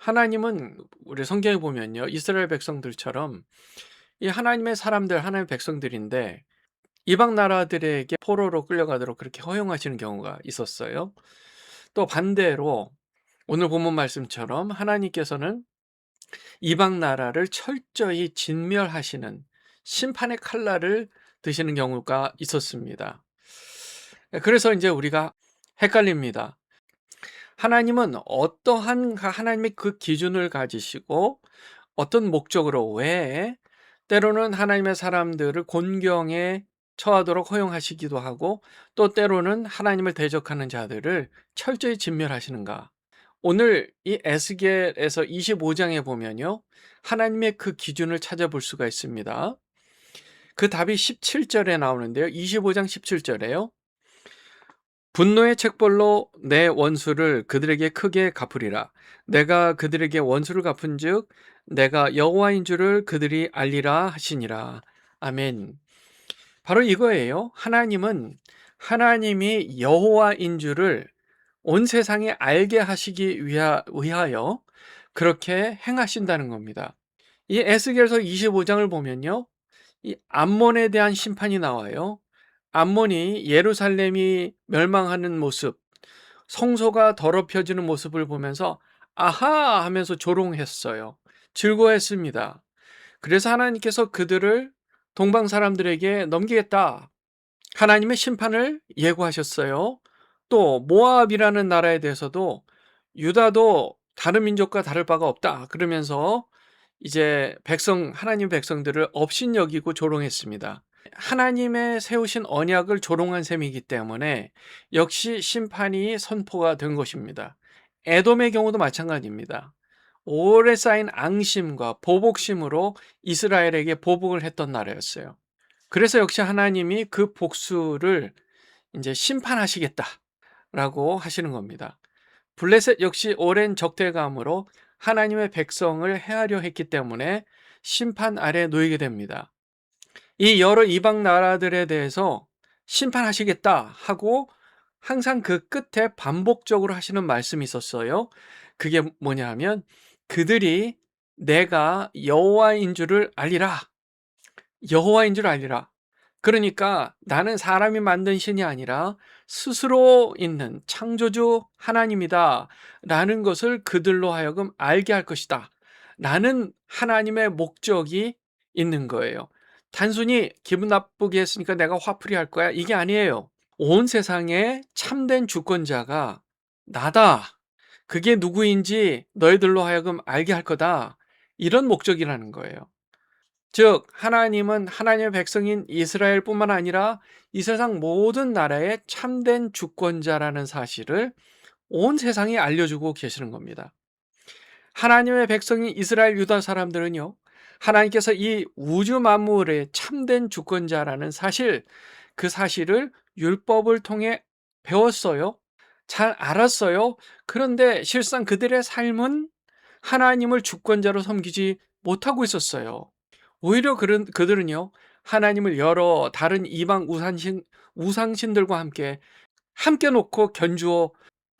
하나님은 우리 성경에 보면요. 이스라엘 백성들처럼 이 하나님의 사람들, 하나님의 백성들인데 이방 나라들에게 포로로 끌려가도록 그렇게 허용하시는 경우가 있었어요. 또 반대로 오늘 본문 말씀처럼 하나님께서는 이방 나라를 철저히 진멸하시는 심판의 칼날을 드시는 경우가 있었습니다. 그래서 이제 우리가 헷갈립니다. 하나님은 어떠한 하나님의 그 기준을 가지시고 어떤 목적으로 왜 때로는 하나님의 사람들을 곤경에 처하도록 허용하시기도 하고 또 때로는 하나님을 대적하는 자들을 철저히 진멸하시는가? 오늘 이 에스겔에서 25장에 보면요. 하나님의 그 기준을 찾아볼 수가 있습니다. 그 답이 17절에 나오는데요. 25장 17절에요. 분노의 책벌로 내 원수를 그들에게 크게 갚으리라. 내가 그들에게 원수를 갚은즉 내가 여호와인 줄을 그들이 알리라 하시니라. 아멘. 바로 이거예요. 하나님은 하나님이 여호와인 줄을 온 세상에 알게 하시기 위하여 그렇게 행하신다는 겁니다. 이 에스겔서 25장을 보면요. 이 암몬에 대한 심판이 나와요. 암몬이 예루살렘이 멸망하는 모습, 성소가 더럽혀지는 모습을 보면서 아하 하면서 조롱했어요. 즐거워했습니다. 그래서 하나님께서 그들을 동방 사람들에게 넘기겠다. 하나님의 심판을 예고하셨어요. 또 모압이라는 나라에 대해서도 유다도 다른 민족과 다를 바가 없다. 그러면서 이제 하나님 백성들을 업신여기고 조롱했습니다. 하나님의 세우신 언약을 조롱한 셈이기 때문에 역시 심판이 선포가 된 것입니다. 에돔의 경우도 마찬가지입니다. 오래 쌓인 앙심과 보복심으로 이스라엘에게 보복을 했던 나라였어요. 그래서 역시 하나님이 그 복수를 이제 심판하시겠다라고 하시는 겁니다. 블레셋 역시 오랜 적대감으로 하나님의 백성을 해하려 했기 때문에 심판 아래 놓이게 됩니다. 이 여러 이방 나라들에 대해서 심판하시겠다 하고 항상 그 끝에 반복적으로 하시는 말씀이 있었어요. 그게 뭐냐 하면 그들이 내가 여호와인 줄을 알리라. 여호와인 줄 알리라. 그러니까 나는 사람이 만든 신이 아니라 스스로 있는 창조주 하나님이다 라는 것을 그들로 하여금 알게 할 것이다 라는 하나님의 목적이 있는 거예요. 단순히 기분 나쁘게 했으니까 내가 화풀이 할 거야 이게 아니에요. 온 세상에 참된 주권자가 나다. 그게 누구인지 너희들로 하여금 알게 할 거다. 이런 목적이라는 거예요. 즉 하나님은 하나님의 백성인 이스라엘뿐만 아니라 이 세상 모든 나라의 참된 주권자라는 사실을 온 세상에 알려주고 계시는 겁니다. 하나님의 백성인 이스라엘 유다 사람들은요. 하나님께서 이 우주 만물의 참된 주권자라는 사실, 그 사실을 율법을 통해 배웠어요. 잘 알았어요. 그런데 실상 그들의 삶은 하나님을 주권자로 섬기지 못하고 있었어요. 오히려 그들은요, 하나님을 여러 다른 이방 우상신들과 함께 놓고 견주어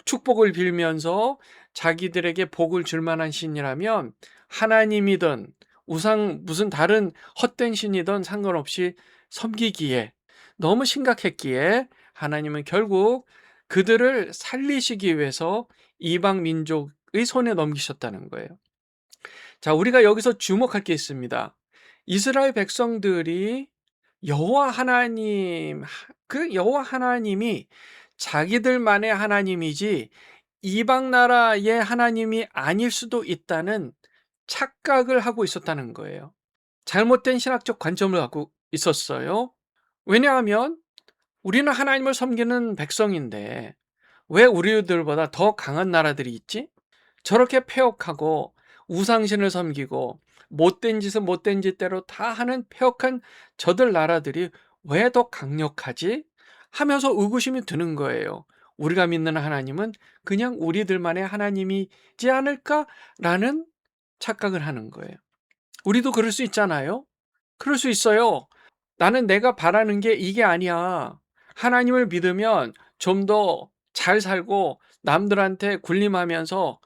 축복을 빌면서 자기들에게 복을 줄 만한 신이라면 하나님이든 무슨 다른 헛된 신이든 상관없이 섬기기에 너무 심각했기에 하나님은 결국 그들을 살리시기 위해서 이방 민족의 손에 넘기셨다는 거예요. 자, 우리가 여기서 주목할 게 있습니다. 이스라엘 백성들이 여호와 하나님이 자기들만의 하나님이지 이방 나라의 하나님이 아닐 수도 있다는 착각을 하고 있었다는 거예요. 잘못된 신학적 관점을 갖고 있었어요. 왜냐하면 우리는 하나님을 섬기는 백성인데 왜 우리들보다 더 강한 나라들이 있지? 저렇게 패역하고 우상신을 섬기고 못된 짓은 못된 짓대로 다 하는 패역한 저들 나라들이 왜 더 강력하지? 하면서 의구심이 드는 거예요. 우리가 믿는 하나님은 그냥 우리들만의 하나님이지 않을까라는 착각을 하는 거예요. 우리도 그럴 수 있잖아요. 그럴 수 있어요. 나는 내가 바라는 게 이게 아니야. 하나님을 믿으면 좀 더 잘 살고 남들한테 군림하면서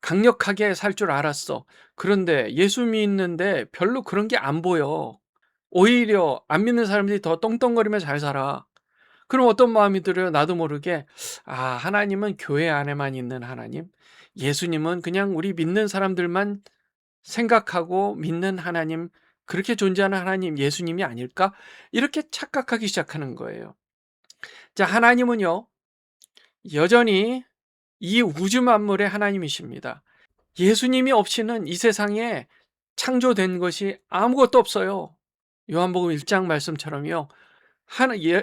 강력하게 살 줄 알았어. 그런데 예수 믿는데 별로 그런 게 안 보여. 오히려 안 믿는 사람들이 더 떵떵거리며 잘 살아. 그럼 어떤 마음이 들어요? 나도 모르게 하나님은 교회 안에만 있는 하나님, 예수님은 그냥 우리 믿는 사람들만 생각하고 믿는 하나님, 그렇게 존재하는 하나님, 예수님이 아닐까? 이렇게 착각하기 시작하는 거예요. 자, 하나님은요, 여전히 이 우주 만물의 하나님이십니다. 예수님이 없이는 이 세상에 창조된 것이 아무것도 없어요. 요한복음 1장 말씀처럼요.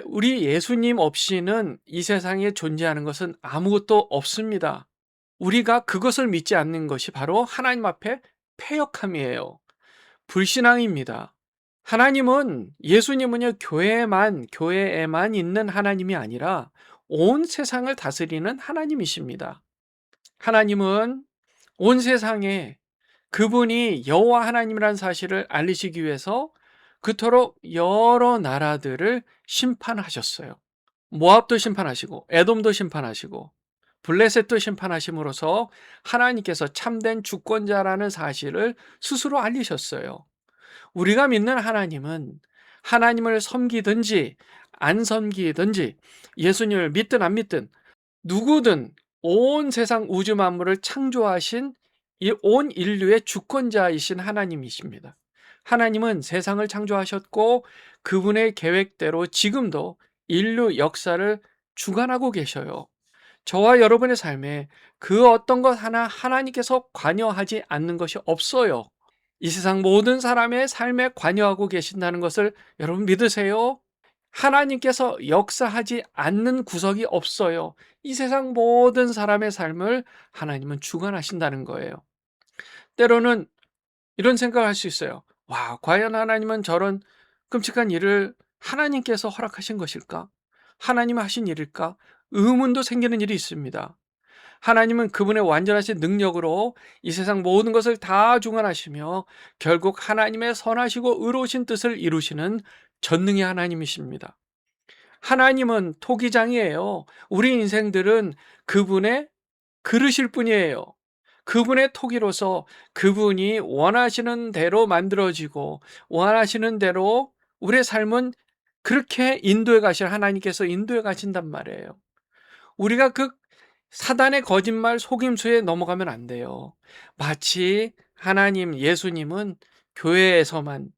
우리 예수님 없이는 이 세상에 존재하는 것은 아무것도 없습니다. 우리가 그것을 믿지 않는 것이 바로 하나님 앞에 패역함이에요. 불신앙입니다. 하나님은, 예수님은요, 교회에만 있는 하나님이 아니라 온 세상을 다스리는 하나님이십니다. 하나님은 온 세상에 그분이 여호와 하나님이라는 사실을 알리시기 위해서 그토록 여러 나라들을 심판하셨어요. 모압도 심판하시고 에돔도 심판하시고 블레셋도 심판하심으로써 하나님께서 참된 주권자라는 사실을 스스로 알리셨어요. 우리가 믿는 하나님은 하나님을 섬기든지 안 섬기든지, 예수님을 믿든 안 믿든, 누구든 온 세상 우주 만물을 창조하신 이 온 인류의 주권자이신 하나님이십니다. 하나님은 세상을 창조하셨고 그분의 계획대로 지금도 인류 역사를 주관하고 계셔요. 저와 여러분의 삶에 그 어떤 것 하나 하나님께서 관여하지 않는 것이 없어요. 이 세상 모든 사람의 삶에 관여하고 계신다는 것을 여러분 믿으세요? 하나님께서 역사하지 않는 구석이 없어요. 이 세상 모든 사람의 삶을 하나님은 주관하신다는 거예요. 때로는 이런 생각을 할 수 있어요. 와, 과연 하나님은 저런 끔찍한 일을 하나님께서 허락하신 것일까? 하나님 하신 일일까? 의문도 생기는 일이 있습니다. 하나님은 그분의 완전하신 능력으로 이 세상 모든 것을 다 주관하시며 결국 하나님의 선하시고 의로우신 뜻을 이루시는 전능의 하나님이십니다. 하나님은 토기장이에요. 우리 인생들은 그분의 그릇일 뿐이에요. 그분의 토기로서 그분이 원하시는 대로 만들어지고 원하시는 대로 우리의 삶은 그렇게 인도해 가실, 하나님께서 인도해 가신단 말이에요. 우리가 그 사단의 거짓말 속임수에 넘어가면 안 돼요. 마치 하나님, 예수님은 교회에서만,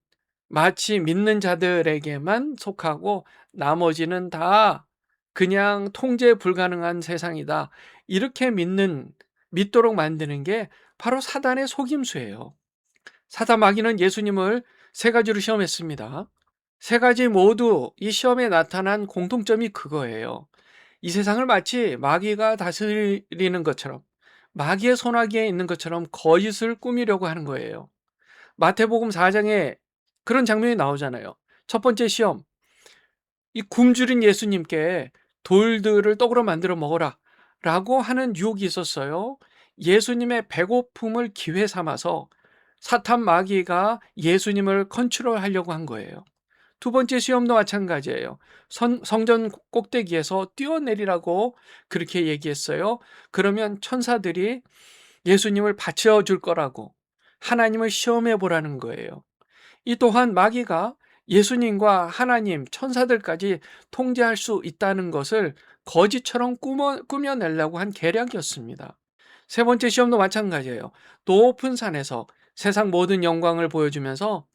마치 믿는 자들에게만 속하고 나머지는 다 그냥 통제 불가능한 세상이다, 이렇게 믿도록 만드는 게 바로 사단의 속임수예요. 사단 마귀는 예수님을 세 가지로 시험했습니다. 세 가지 모두 이 시험에 나타난 공통점이 그거예요. 이 세상을 마치 마귀가 다스리는 것처럼, 마귀의 손아귀에 있는 것처럼 거짓을 꾸미려고 하는 거예요. 마태복음 4장에 그런 장면이 나오잖아요. 첫 번째 시험, 이 굶주린 예수님께 돌들을 떡으로 만들어 먹어라 라고 하는 유혹이 있었어요. 예수님의 배고픔을 기회 삼아서 사탄 마귀가 예수님을 컨트롤하려고 한 거예요. 두 번째 시험도 마찬가지예요. 성전 꼭대기에서 뛰어내리라고 그렇게 얘기했어요. 그러면 천사들이 예수님을 받쳐줄 거라고, 하나님을 시험해 보라는 거예요. 이 또한 마귀가 예수님과 하나님, 천사들까지 통제할 수 있다는 것을 거짓처럼 꾸며내려고 한 계략이었습니다. 세 번째 시험도 마찬가지예요. 높은 산에서 세상 모든 영광을 보여주면서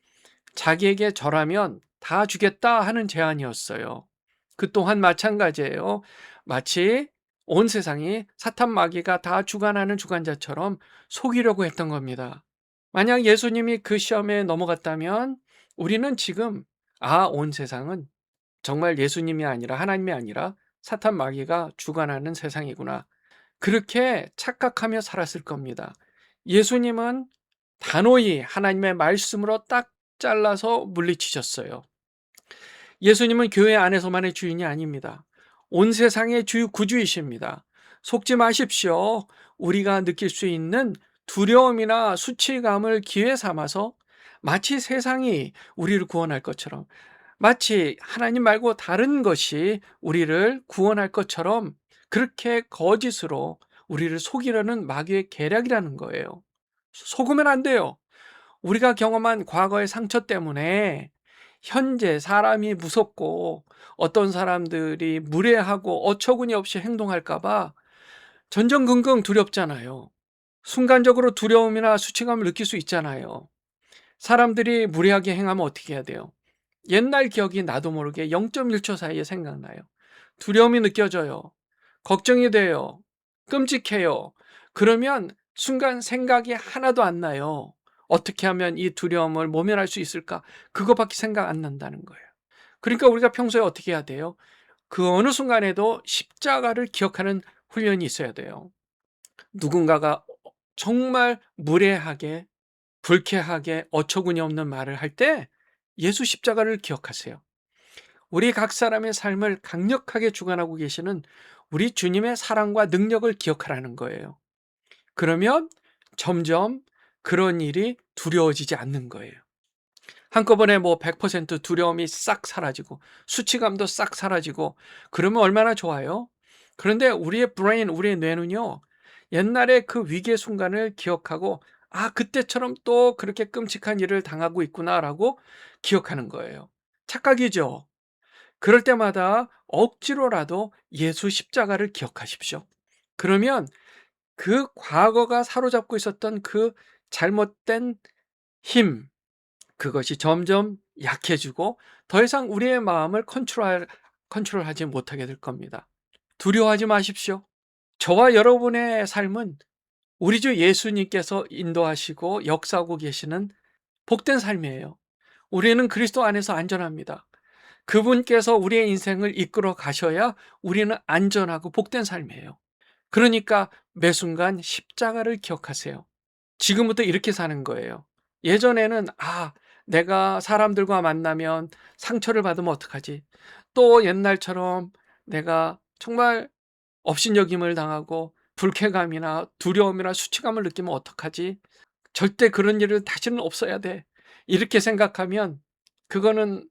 자기에게 절하면 다 주겠다 하는 제안이었어요. 그 또한 마찬가지예요. 마치 온 세상이 사탄 마귀가 다 주관하는 주관자처럼 속이려고 했던 겁니다. 만약 예수님이 그 시험에 넘어갔다면 우리는 지금 온 세상은 정말 예수님이 아니라, 하나님이 아니라 사탄 마귀가 주관하는 세상이구나, 그렇게 착각하며 살았을 겁니다. 예수님은 단호히 하나님의 말씀으로 딱 잘라서 물리치셨어요. 예수님은 교회 안에서만의 주인이 아닙니다. 온 세상의 구주이십니다. 속지 마십시오. 우리가 느낄 수 있는 두려움이나 수치감을 기회 삼아서 마치 세상이 우리를 구원할 것처럼, 마치 하나님 말고 다른 것이 우리를 구원할 것처럼 그렇게 거짓으로 우리를 속이려는 마귀의 계략이라는 거예요. 속으면 안 돼요. 우리가 경험한 과거의 상처 때문에 현재 사람이 무섭고 어떤 사람들이 무례하고 어처구니 없이 행동할까 봐 전전긍긍 두렵잖아요. 순간적으로 두려움이나 수치감을 느낄 수 있잖아요. 사람들이 무례하게 행하면 어떻게 해야 돼요? 옛날 기억이 나도 모르게 0.1초 사이에 생각나요. 두려움이 느껴져요. 걱정이 돼요. 끔찍해요. 그러면 순간 생각이 하나도 안 나요. 어떻게 하면 이 두려움을 모면할 수 있을까? 그거밖에 생각 안 난다는 거예요. 그러니까 우리가 평소에 어떻게 해야 돼요? 그 어느 순간에도 십자가를 기억하는 훈련이 있어야 돼요. 누군가가 정말 무례하게, 불쾌하게, 어처구니 없는 말을 할 때 예수 십자가를 기억하세요. 우리 각 사람의 삶을 강력하게 주관하고 계시는 우리 주님의 사랑과 능력을 기억하라는 거예요. 그러면 점점 그런 일이 두려워지지 않는 거예요. 한꺼번에 뭐 100% 두려움이 싹 사라지고 수치감도 싹 사라지고 그러면 얼마나 좋아요? 그런데 우리의 브레인, 우리의 뇌는요, 옛날에 그 위기의 순간을 기억하고 아, 그때처럼 또 그렇게 끔찍한 일을 당하고 있구나라고 기억하는 거예요. 착각이죠. 그럴 때마다 억지로라도 예수 십자가를 기억하십시오. 그러면 그 과거가 사로잡고 있었던 그 잘못된 힘, 그것이 점점 약해지고 더 이상 우리의 마음을 컨트롤하지 못하게 될 겁니다. 두려워하지 마십시오. 저와 여러분의 삶은 우리 주 예수님께서 인도하시고 역사하고 계시는 복된 삶이에요. 우리는 그리스도 안에서 안전합니다. 그분께서 우리의 인생을 이끌어 가셔야 우리는 안전하고 복된 삶이에요. 그러니까 매 순간 십자가를 기억하세요. 지금부터 이렇게 사는 거예요. 예전에는 내가 사람들과 만나면 상처를 받으면 어떡하지? 또 옛날처럼 내가 정말 업신여김을 당하고 불쾌감이나 두려움이나 수치감을 느끼면 어떡하지? 절대 그런 일은 다시는 없어야 돼. 이렇게 생각하면 그거는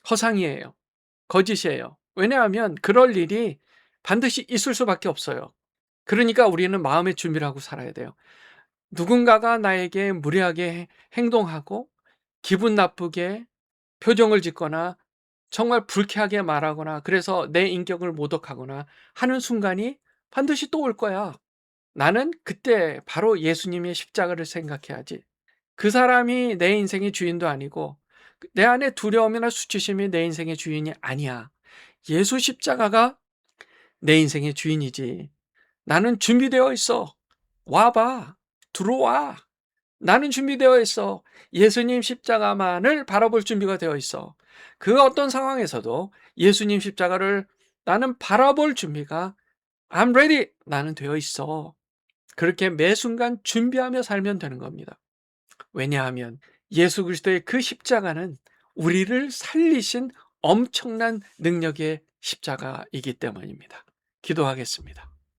허상이에요. 거짓이에요. 왜냐하면 그럴 일이 반드시 있을 수밖에 없어요. 그러니까 우리는 마음의 준비를 하고 살아야 돼요. 누군가가 나에게 무례하게 행동하고 기분 나쁘게 표정을 짓거나 정말 불쾌하게 말하거나 그래서 내 인격을 모독하거나 하는 순간이 반드시 또 올 거야. 나는 그때 바로 예수님의 십자가를 생각해야지. 그 사람이 내 인생의 주인도 아니고 내 안에 두려움이나 수치심이 내 인생의 주인이 아니야. 예수 십자가가 내 인생의 주인이지. 나는 준비되어 있어. 와봐. 들어와. 나는 준비되어 있어. 예수님 십자가만을 바라볼 준비가 되어 있어. 그 어떤 상황에서도 예수님 십자가를 나는 바라볼 준비가 I'm ready. 나는 되어 있어. 그렇게 매 순간 준비하며 살면 되는 겁니다. 왜냐하면 예수 그리스도의 그 십자가는 우리를 살리신 엄청난 능력의 십자가이기 때문입니다. 기도하겠습니다.